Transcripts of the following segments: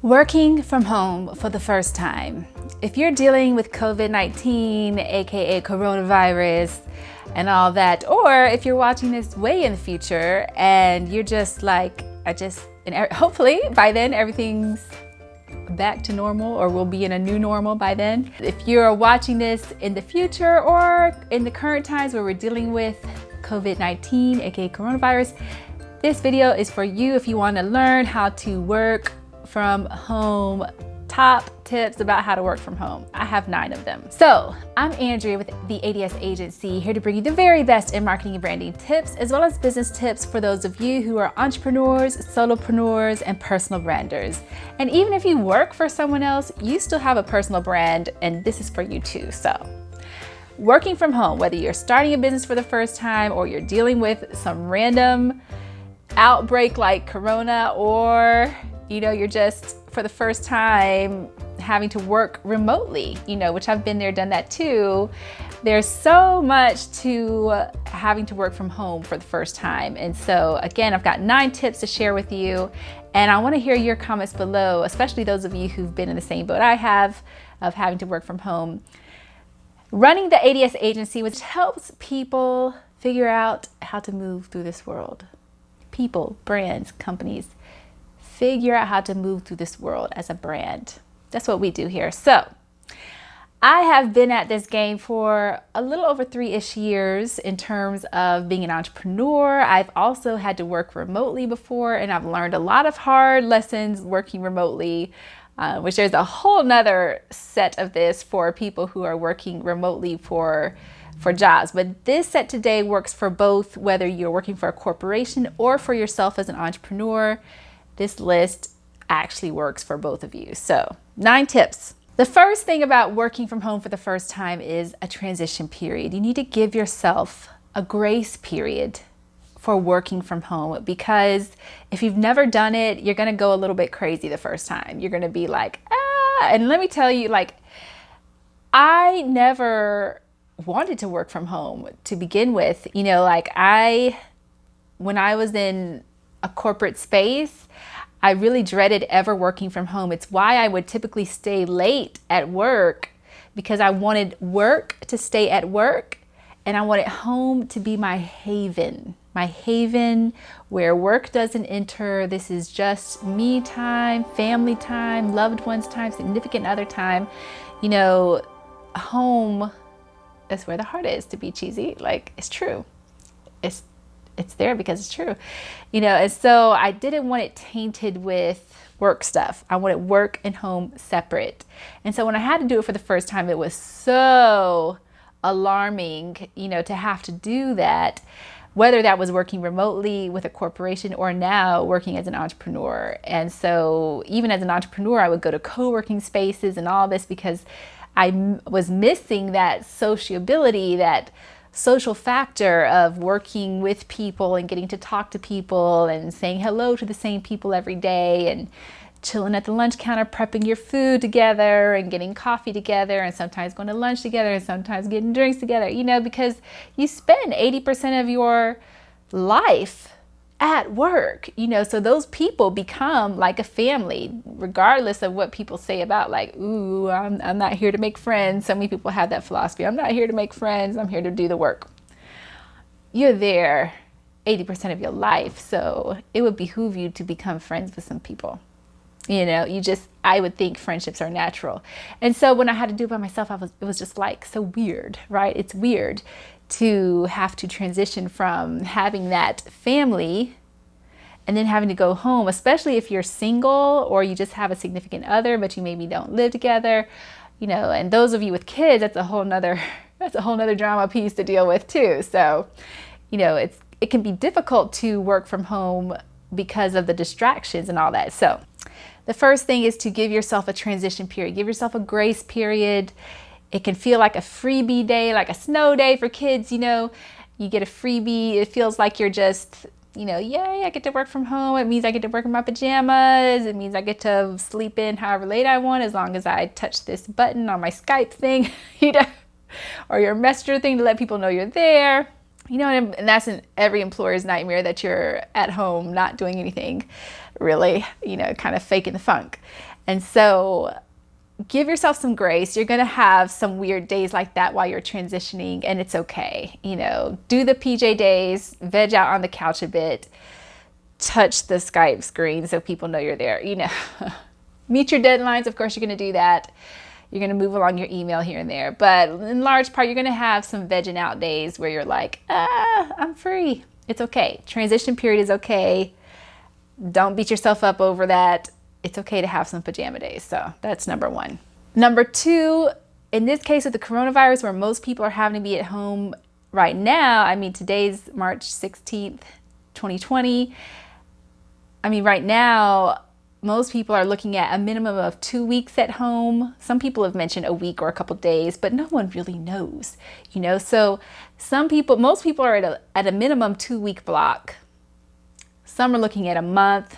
Working from home for the first time. If you're dealing with COVID-19, aka coronavirus, and all that, or if you're watching this way in the future and you're just like, hopefully by then everything's back to normal, or we'll be in a new normal by then. If you're watching this in the future or in the current times where we're dealing with COVID-19, aka coronavirus, this video is for you if you want to learn how to work from home. Top tips about how to work from home. I have 9 of them. So I'm Andrea with the ADS Agency, here to bring you the very best in marketing and branding tips, as well as business tips for those of you who are entrepreneurs, solopreneurs, and personal branders. And even if you work for someone else, you still have a personal brand, and this is for you too. So working from home, whether you're starting a business for the first time or you're dealing with some random outbreak like Corona, or you're just for the first time having to work remotely, which I've been there, done that too. There's so much to having to work from home for the first time. And so again, I've got 9 tips to share with you. And I want to hear your comments below, especially those of you who've been in the same boat I have of having to work from home. Running the ADS Agency, which helps people figure out how to move through this world. People, brands, companies, figure out how to move through this world as a brand. That's what we do here. So I have been at this game for a little over 3-ish years in terms of being an entrepreneur. I've also had to work remotely before, and I've learned a lot of hard lessons working remotely, which there's a whole nother set of this for people who are working remotely for jobs. But this set today works for both, whether you're working for a corporation or for yourself as an entrepreneur. This list actually works for both of you. So 9 tips. The first thing about working from home for the first time is a transition period. You need to give yourself a grace period for working from home, because if you've never done it, you're going to go a little bit crazy the first time. You're going to be like, and let me tell you, I never wanted to work from home to begin with. When I was in a corporate space, I really dreaded ever working from home. It's why I would typically stay late at work, because I wanted work to stay at work, and I wanted home to be my haven where work doesn't enter. This is just me time, family time, loved ones time, significant other time. Home is where the heart is, to be cheesy. It's true. It's there because it's true, and so I didn't want it tainted with work stuff. I wanted work and home separate. And so when I had to do it for the first time, it was so alarming, to have to do that, whether that was working remotely with a corporation or now working as an entrepreneur. And so even as an entrepreneur, I would go to co-working spaces and all this because I was missing that sociability, that social factor of working with people and getting to talk to people and saying hello to the same people every day and chilling at the lunch counter, prepping your food together and getting coffee together, and sometimes going to lunch together and sometimes getting drinks together, because you spend 80% of your life at work, so those people become like a family, regardless of what people say about ooh, I'm not here to make friends. So many people have that philosophy. I'm not here to make friends. I'm here to do the work. You're there 80% of your life. So it would behoove you to become friends with some people. I would think friendships are natural. And so when I had to do it by myself, it was just so weird, right? It's weird to have to transition from having that family and then having to go home, especially if you're single or you just have a significant other, but you maybe don't live together, and those of you with kids, that's a whole nother drama piece to deal with too. So, it can be difficult to work from home because of the distractions and all that. So the first thing is to give yourself a transition period, give yourself a grace period. It can feel like a freebie day, like a snow day for kids, you get a freebie. It feels like you're just, yay, I get to work from home. It means I get to work in my pajamas. It means I get to sleep in however late I want, as long as I touch this button on my Skype thing, or your messenger thing to let people know you're there. And that's every employer's nightmare, that you're at home not doing anything really, kind of faking the funk. And so give yourself some grace. You're going to have some weird days like that while you're transitioning, and it's okay. You know, do the PJ days, veg out on the couch a bit, touch the Skype screen so people know you're there, you know. Meet your deadlines. Of course, you're going to do that. You're going to move along your email here and there. But in large part, you're going to have some vegging out days where you're like, I'm free. It's okay. Transition period is okay. Don't beat yourself up over that. It's okay to have some pajama days. So that's number one. Number two, in this case with the coronavirus, where most people are having to be at home right now, I mean, today's March 16th, 2020. I mean, right now, most people are looking at a minimum of 2 weeks at home. Some people have mentioned a week or a couple days, but no one really knows, you know? So most people are at a minimum 2 week block. Some are looking at a month.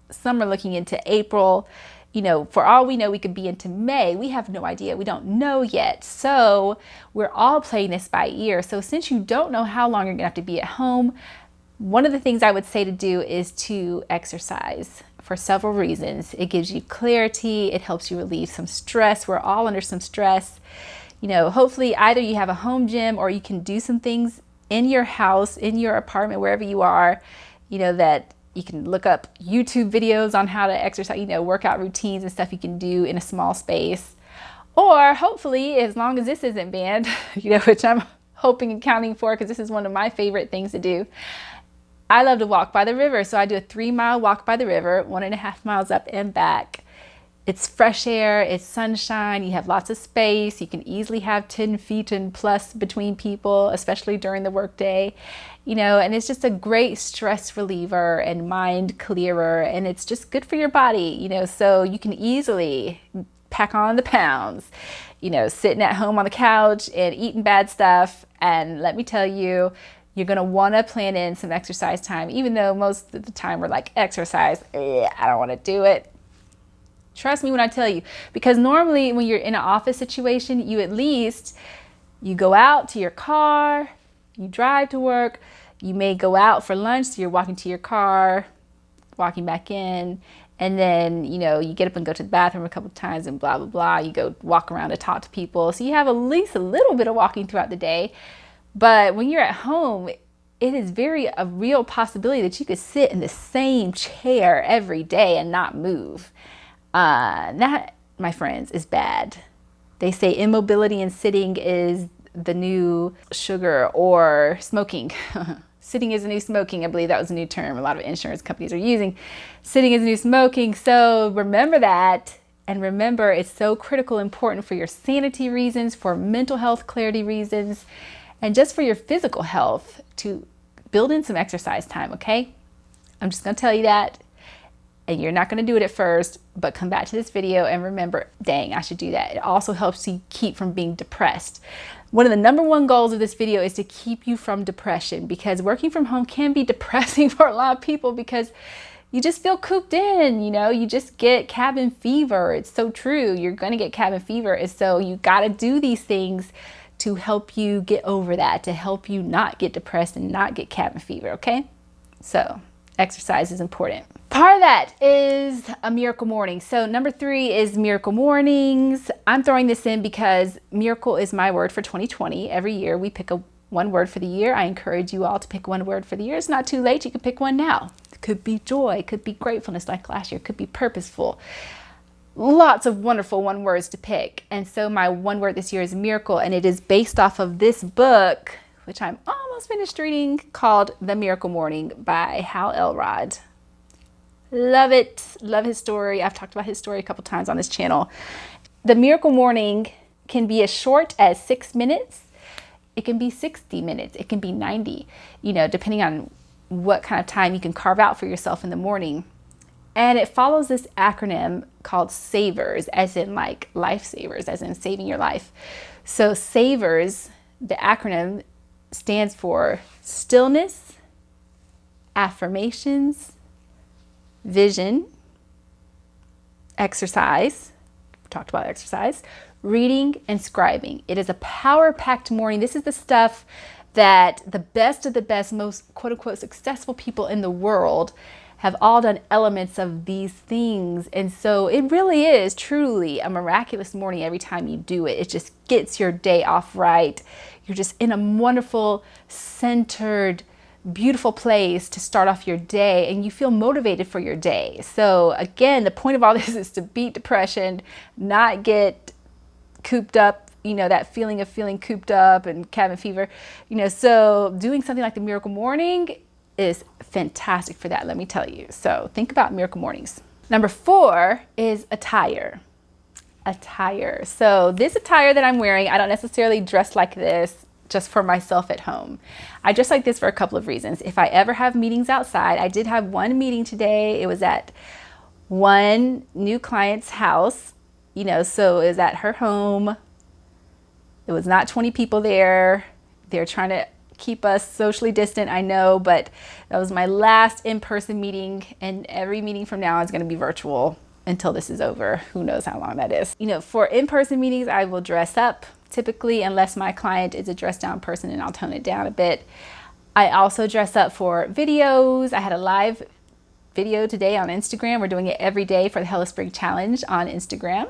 Some are looking into April. You know, for all we know, we could be into May. We have no idea. We don't know yet. So we're all playing this by ear. So since you don't know how long you're gonna have to be at home, one of the things I would say to do is to exercise for several reasons. It gives you clarity. It helps you relieve some stress. We're all under some stress. You know, hopefully either you have a home gym or you can do some things in your house, in your apartment, wherever you are, you know, that you can look up YouTube videos on how to exercise, you know, workout routines and stuff you can do in a small space. Or hopefully, as long as this isn't banned, you know, which I'm hoping and counting for because this is one of my favorite things to do. I love to walk by the river. So I do a 3-mile walk by the river, 1.5 miles up and back. It's fresh air, it's sunshine, you have lots of space. You can easily have 10 feet and plus between people, especially during the workday, you know, and it's just a great stress reliever and mind clearer, and it's just good for your body, you know, so you can easily pack on the pounds, you know, sitting at home on the couch and eating bad stuff. And let me tell you, you're going to want to plan in some exercise time, even though most of the time we're like, exercise, I don't want to do it. Trust me when I tell you, because normally when you're in an office situation, you go out to your car, you drive to work, you may go out for lunch, so you're walking to your car, walking back in, and then, you know, you get up and go to the bathroom a couple of times and blah, blah, blah. You go walk around to talk to people. So you have at least a little bit of walking throughout the day. But when you're at home, it is a real possibility that you could sit in the same chair every day and not move. That, my friends, is bad. They say immobility and sitting is the new sugar or smoking. Sitting is the new smoking. I believe that was a new term a lot of insurance companies are using. Sitting is the new smoking. So remember that. And remember, it's so critical, important for your sanity reasons, for mental health clarity reasons, and just for your physical health to build in some exercise time, okay? I'm just gonna tell you that, and you're not gonna do it at first, but come back to this video and remember, dang, I should do that. It also helps you keep from being depressed. One of the number one goals of this video is to keep you from depression, because working from home can be depressing for a lot of people because you just feel cooped in, you know, you just get cabin fever. It's so true. You're gonna get cabin fever. And so you gotta do these things to help you get over that, to help you not get depressed and not get cabin fever, okay? So exercise is important. Part of that is a miracle morning. So number 3 is miracle mornings. I'm throwing this in because miracle is my word for 2020. Every year we pick one word for the year. I encourage you all to pick one word for the year. It's not too late. You can pick one now. It could be joy, it could be gratefulness like last year, it could be purposeful. Lots of wonderful one words to pick. And so my one word this year is miracle, and it is based off of this book, which I'm almost finished reading, called The Miracle Morning by Hal Elrod. Love it. Love his story. I've talked about his story a couple times on this channel. The Miracle Morning can be as short as 6 minutes. It can be 60 minutes. It can be 90, you know, depending on what kind of time you can carve out for yourself in the morning. And it follows this acronym called SAVERS, as in like lifesavers, as in saving your life. So SAVERS, the acronym, stands for stillness, affirmations, vision, exercise. We talked about exercise, reading, and scribing. It is a power-packed morning. This is the stuff that the best of the best, most quote-unquote successful people in the world have all done elements of these things. And so it really is truly a miraculous morning every time you do it. It just gets your day off right. You're just in a wonderful, centered, beautiful place to start off your day, and you feel motivated for your day. So again, the point of all this is to beat depression, not get cooped up, that feeling of feeling cooped up and cabin fever, so doing something like the Miracle Morning is fantastic for that, let me tell you. So think about miracle mornings. Number 4 is attire. So this attire that I'm wearing, I don't necessarily dress like this just for myself at home. I dress like this for a couple of reasons. If I ever have meetings outside, I did have one meeting today. It was at one new client's house, so it was at her home. It was not 20 people there. They're trying to keep us socially distant, I know, but that was my last in-person meeting, and every meeting from now on is going to be virtual until this is over. Who knows how long that is. For in-person meetings, I will dress up typically, unless my client is a dressed down person, and I'll tone it down a bit. I also dress up for videos. I had a live video today on Instagram. We're doing it every day for the Hello Spring Challenge on Instagram.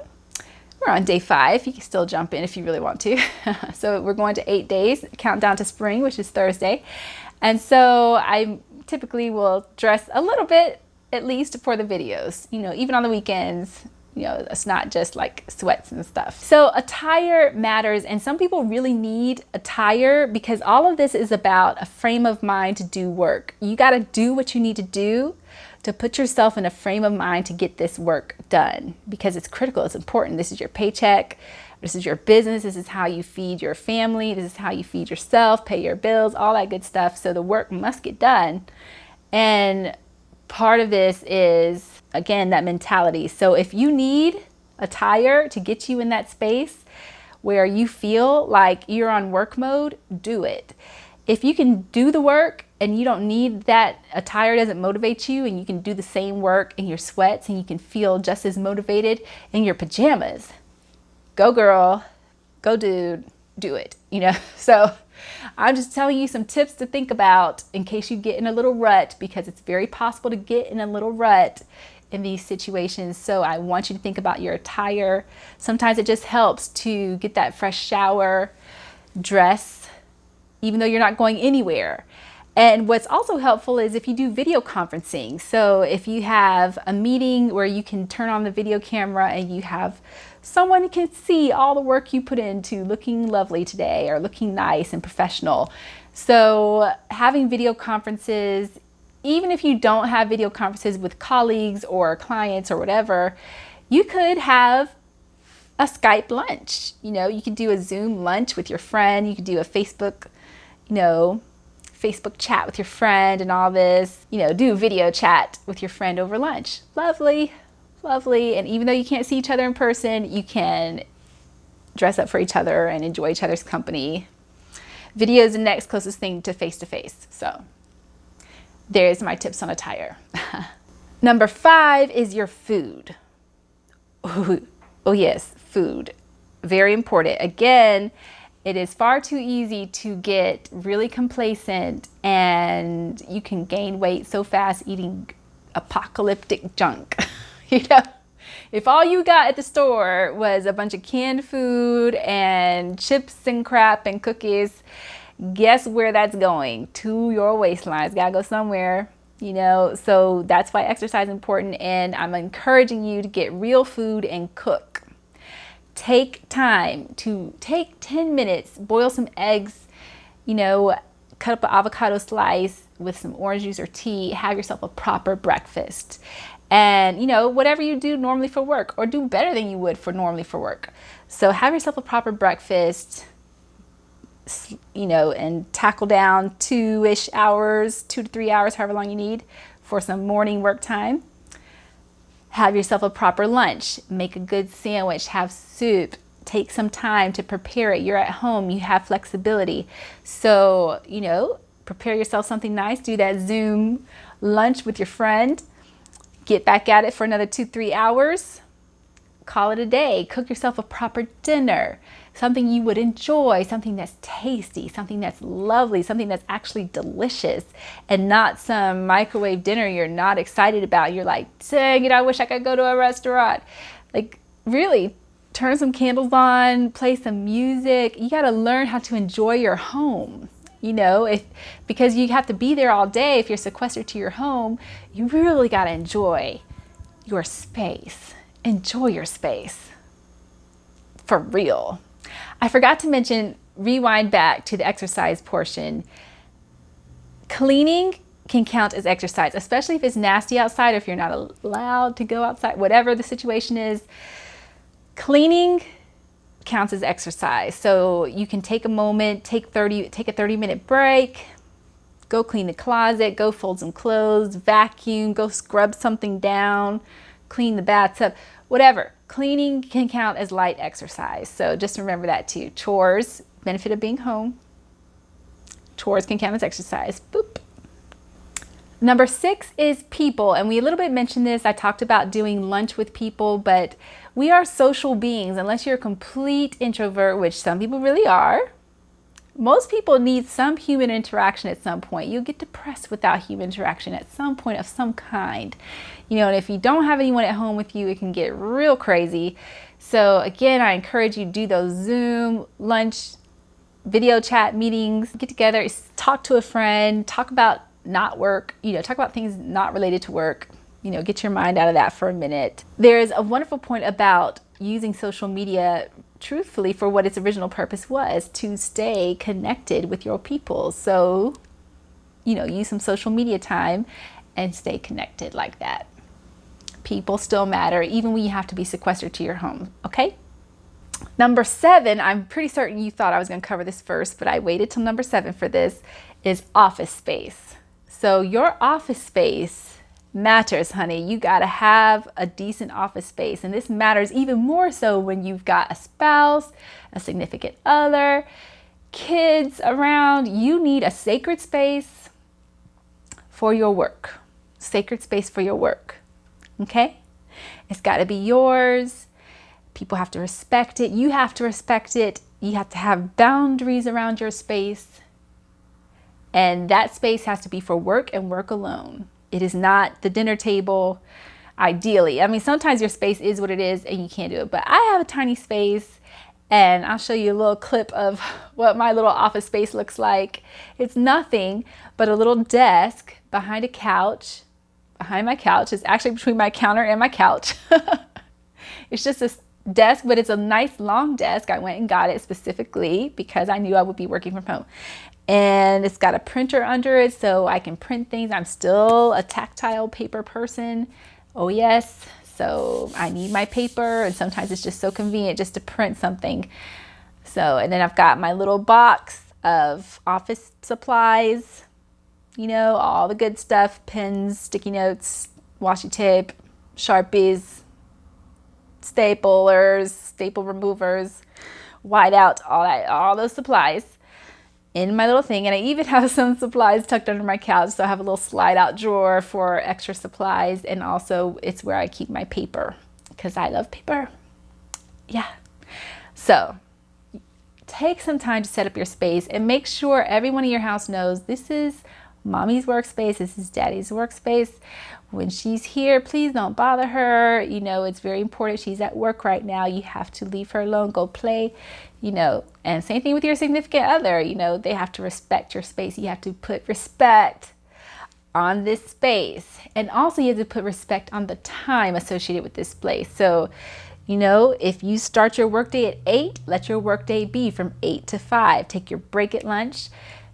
We're on day 5. You can still jump in if you really want to. So we're going to 8 days, countdown to spring, which is Thursday. And so I typically will dress a little bit, at least for the videos, even on the weekends. It's not just like sweats and stuff. So attire matters, and some people really need attire because all of this is about a frame of mind to do work. You got to do what you need to do to put yourself in a frame of mind to get this work done, because it's critical, it's important. This is your paycheck, this is your business, this is how you feed your family, this is how you feed yourself, pay your bills, all that good stuff. So the work must get done. And part of this is, again, that mentality. So if you need attire to get you in that space where you feel like you're on work mode, do it. If you can do the work and you don't need that attire, doesn't motivate you, and you can do the same work in your sweats and you can feel just as motivated in your pajamas, go girl, go dude, do it, So I'm just telling you some tips to think about in case you get in a little rut, because it's very possible to get in a little rut in these situations. So I want you to think about your attire. Sometimes it just helps to get that fresh shower, dress, even though you're not going anywhere. And what's also helpful is if you do video conferencing. So if you have a meeting where you can turn on the video camera and you have someone who can see all the work you put into looking lovely today or looking nice and professional. So having video conferences, even if you don't have video conferences with colleagues or clients or whatever, you could have a Skype lunch. You could do a Zoom lunch with your friend. You could do a Facebook chat with your friend and all this, do video chat with your friend over lunch. Lovely. And even though you can't see each other in person, you can dress up for each other and enjoy each other's company. Video is the next closest thing to face-to-face. So there's my tips on attire. Number 5 is your food. Oh yes, food. Very important. Again, it is far too easy to get really complacent, and you can gain weight so fast eating apocalyptic junk. If all you got at the store was a bunch of canned food and chips and crap and cookies, guess where that's going? To your waistline. It's gotta go somewhere, so that's why exercise is important. And I'm encouraging you to get real food and cook. Take time to take 10 minutes, boil some eggs, cut up an avocado slice with some orange juice or tea, have yourself a proper breakfast. And, whatever you do normally for work, or do better than you would normally for work. So have yourself a proper breakfast, and tackle down 2-ish hours, 2 to 3 hours, however long you need for some morning work time. Have yourself a proper lunch, make a good sandwich, have soup, take some time to prepare it. You're at home, you have flexibility. So, prepare yourself something nice, do that Zoom lunch with your friend, get back at it for another 2-3 hours, call it a day. Cook yourself a proper dinner, something you would enjoy, something that's tasty, something that's lovely, something that's actually delicious, and not some microwave dinner you're not excited about. You're like, dang it, I wish I could go to a restaurant. Like, really, turn some candles on, play some music. You got to learn how to enjoy your home. You know, because you have to be there all day. If you're sequestered to your home, you really got to enjoy your space. Enjoy your space. For real. I forgot to mention, rewind back to the exercise portion. Cleaning can count as exercise, especially if it's nasty outside, or if you're not allowed to go outside, whatever the situation is. Cleaning counts as exercise. So you can take a moment, take a 30-minute break, go clean the closet, go fold some clothes, vacuum, go scrub something down, clean the bathtub, whatever. Cleaning can count as light exercise. So just remember that too. Chores, benefit of being home. Chores can count as exercise. Boop. Number 6 is people. And we a little bit mentioned this. I talked about doing lunch with people, but we are social beings. Unless you're a complete introvert, which some people really are. Most people need some human interaction at some point. You'll get depressed without human interaction at some point of some kind. You know, and if you don't have anyone at home with you, it can get real crazy. So again, I encourage you to do those Zoom, lunch, video chat meetings, get together, talk to a friend, talk about not work, you know, talk about things not related to work, you know, get your mind out of that for a minute. There's a wonderful point about using social media truthfully for what its original purpose was, to stay connected with your people. So, you know, use some social media time and stay connected like that. People still matter, even when you have to be sequestered to your home, okay? Number 7, I'm pretty certain you thought I was going to cover this first, but I waited till number 7 for this, is office space. So your office space matters, honey. You got to have a decent office space. And this matters even more so when you've got a spouse, a significant other, kids around. You need a sacred space for your work. Sacred space for your work. Okay? It's got to be yours. People have to respect it. You have to respect it. You have to have boundaries around your space. And that space has to be for work and work alone. It is not the dinner table, ideally. I mean, sometimes your space is what it is and you can't do it. But I have a tiny space, and I'll show you a little clip of what my little office space looks like. It's nothing but a little desk behind a couch. Behind my couch. It's actually between my counter and my couch. It's just a desk, but it's a nice long desk. I went and got it specifically because I knew I would be working from home. And it's got a printer under it so I can print things. I'm still a tactile paper person. Oh yes. So I need my paper, and sometimes it's just so convenient just to print something. So, and then I've got my little box of office supplies, you know, all the good stuff, pens, sticky notes, washi tape, Sharpies, staplers, staple removers, whiteout, all those supplies in my little thing. And I even have some supplies tucked under my couch. So I have a little slide out drawer for extra supplies. And also it's where I keep my paper because I love paper. Yeah. So take some time to set up your space and make sure everyone in your house knows this is mommy's workspace. This is daddy's workspace. When she's here, please don't bother her. You know, it's very important. She's at work right now. You have to leave her alone, go play, you know. And same thing with your significant other. You know, they have to respect your space. You have to put respect on this space. And also you have to put respect on the time associated with this space. So, you know, if you start your workday at 8, let your workday be from 8 to 5. Take your break at lunch.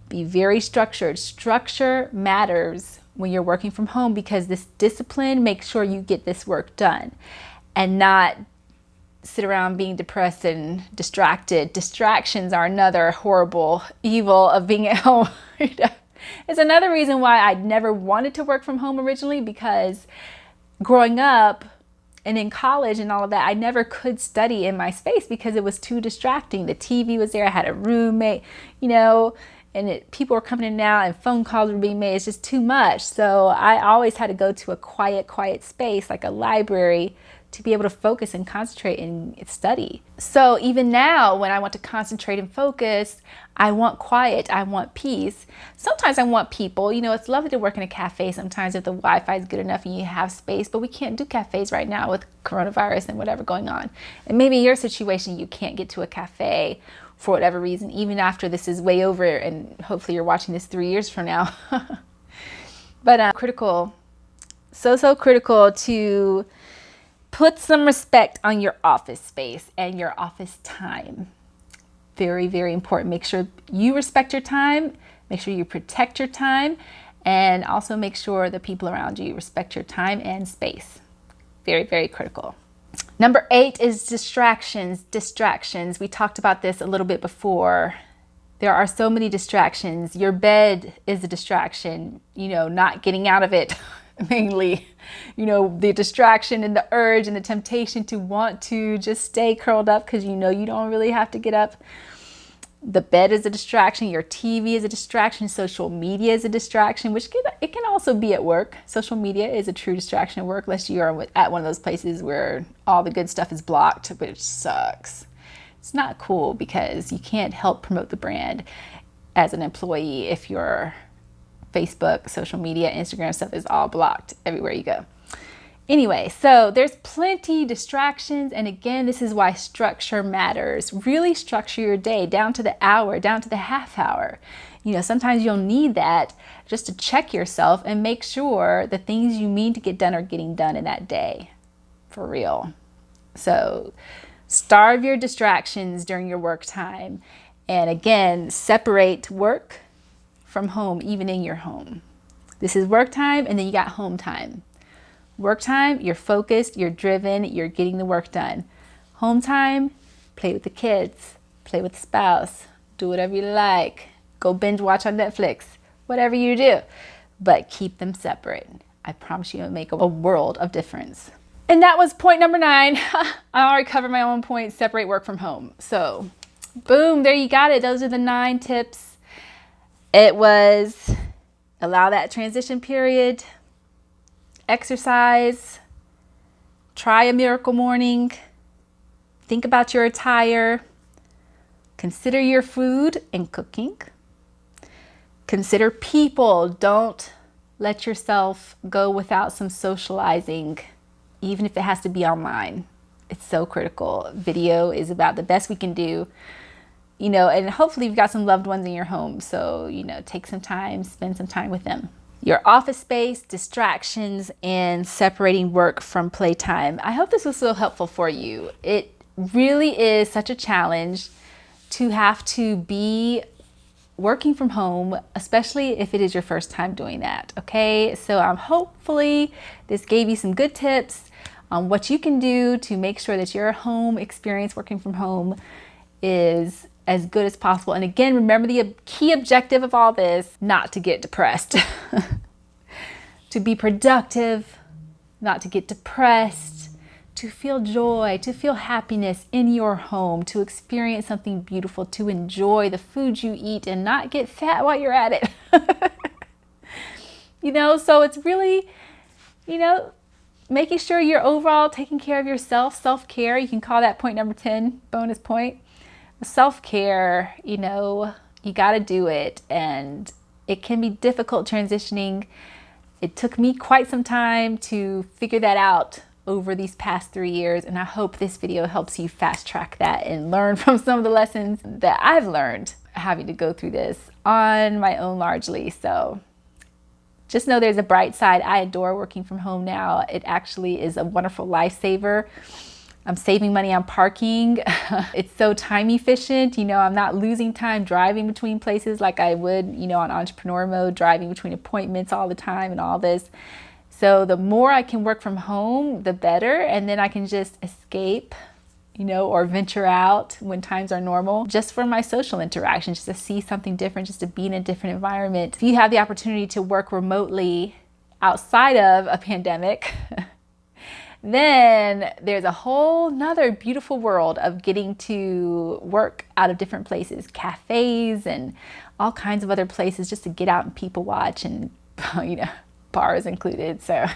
Be very structured. Structure matters when you're working from home because this discipline makes sure you get this work done and not sit around being depressed and distracted. Distractions are another horrible evil of being at home. It's another reason why I never wanted to work from home originally, because growing up and in college and all of that, I never could study in my space because it was too distracting. The TV was there. I had a roommate, you know, and people were coming in and out and phone calls were being made. It's just too much. So I always had to go to a quiet space like a library to be able to focus and concentrate and study. So even now, when I want to concentrate and focus, I want quiet, I want peace. Sometimes I want people. You know, it's lovely to work in a cafe sometimes if the Wi-Fi is good enough and you have space, but we can't do cafes right now with coronavirus and whatever going on. And maybe in your situation, you can't get to a cafe for whatever reason, even after this is way over, and hopefully you're watching this 3 years from now. But critical, so critical to put some respect on your office space and your office time. Very, very important. Make sure you respect your time, make sure you protect your time, and also make sure the people around you respect your time and space. Very, very critical. Number 8 is distractions. Distractions. We talked about this a little bit before. There are so many distractions. Your bed is a distraction, you know, not getting out of it mainly. You know, the distraction and the urge and the temptation to want to just stay curled up because you know you don't really have to get up. The bed is a distraction. Your TV is a distraction. Social media is a distraction, which it can also be at work. Social media is a true distraction at work, unless you are at one of those places where all the good stuff is blocked, which sucks. It's not cool because you can't help promote the brand as an employee if your Facebook, social media, Instagram stuff is all blocked everywhere you go. Anyway, so there's plenty distractions. And again, this is why structure matters. Really structure your day down to the hour, down to the half hour. You know, sometimes you'll need that just to check yourself and make sure the things you mean to get done are getting done in that day. For real. So starve your distractions during your work time. And again, separate work from home, even in your home. This is work time, and then you got home time. Work time, you're focused, you're driven, you're getting the work done. Home time, play with the kids, play with the spouse, do whatever you like, go binge watch on Netflix, whatever you do, but keep them separate. I promise you it'll make a world of difference. And that was point number 9. I already covered my own point, separate work from home. So boom, there you got it. Those are the 9 tips. It was allow that transition period, exercise, try a miracle morning, think about your attire, consider your food and cooking, consider people. Don't let yourself go without some socializing, even if it has to be online. It's so critical. Video is about the best we can do, you know, and hopefully you've got some loved ones in your home. So, you know, take some time, spend some time with them. Your office space, distractions, and separating work from playtime. I hope this was so helpful for you. It really is such a challenge to have to be working from home, especially if it is your first time doing that. Okay, so hopefully this gave you some good tips on what you can do to make sure that your home experience working from home is as good as possible. And again, remember the key objective of all this, not to get depressed. To be productive, not to get depressed, to feel joy, to feel happiness in your home, to experience something beautiful, to enjoy the food you eat and not get fat while you're at it. You know, so it's really, you know, making sure you're overall taking care of yourself, self-care. You can call that point number 10, bonus point. Self-care, you know, you got to do it, and it can be difficult transitioning. It took me quite some time to figure that out over these past 3 years, and I hope this video helps you fast track that and learn from some of the lessons that I've learned having to go through this on my own largely. So just know there's a bright side. I adore working from home now. It actually is a wonderful lifesaver. I'm saving money on parking. It's so time efficient. You know, I'm not losing time driving between places like I would, you know, on entrepreneur mode, driving between appointments all the time and all this. So the more I can work from home, the better. And then I can just escape, you know, or venture out when times are normal, just for my social interactions, just to see something different, just to be in a different environment. If you have the opportunity to work remotely outside of a pandemic, then there's a whole nother beautiful world of getting to work out of different places, cafes and all kinds of other places, just to get out and people watch, and, you know, bars included. So,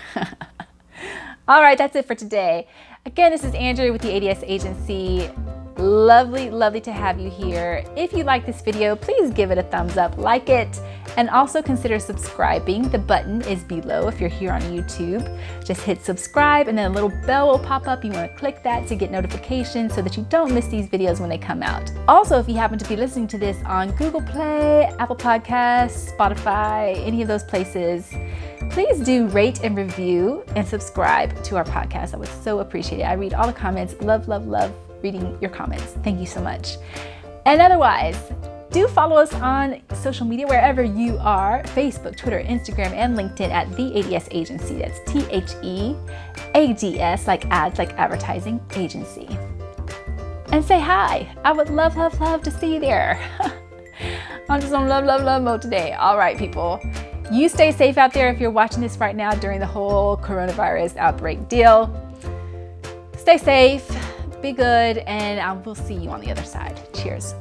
all right, that's it for today. Again, this is Andrea with the ADS Agency. Lovely to have you here. If you like this video, please give it a thumbs up, like it, and also consider subscribing. The button is below if you're here on YouTube. Just hit subscribe and then a little bell will pop up. You want to click that to get notifications so that you don't miss these videos when they come out. Also, if you happen to be listening to this on Google Play, Apple Podcasts, Spotify, any of those places, please do rate and review and subscribe to our podcast. I would so appreciate it. I read all the comments. Love reading your comments. Thank you so much. And otherwise, do follow us on social media wherever you are: Facebook, Twitter, Instagram, and LinkedIn at The ADS Agency. That's THEADS, like ads, like advertising, agency. And say hi. I would love to see you there. I'm just on love mode today. All right, people. You stay safe out there if you're watching this right now during the whole coronavirus outbreak deal. Stay safe. Be good, and we'll see you on the other side. Cheers.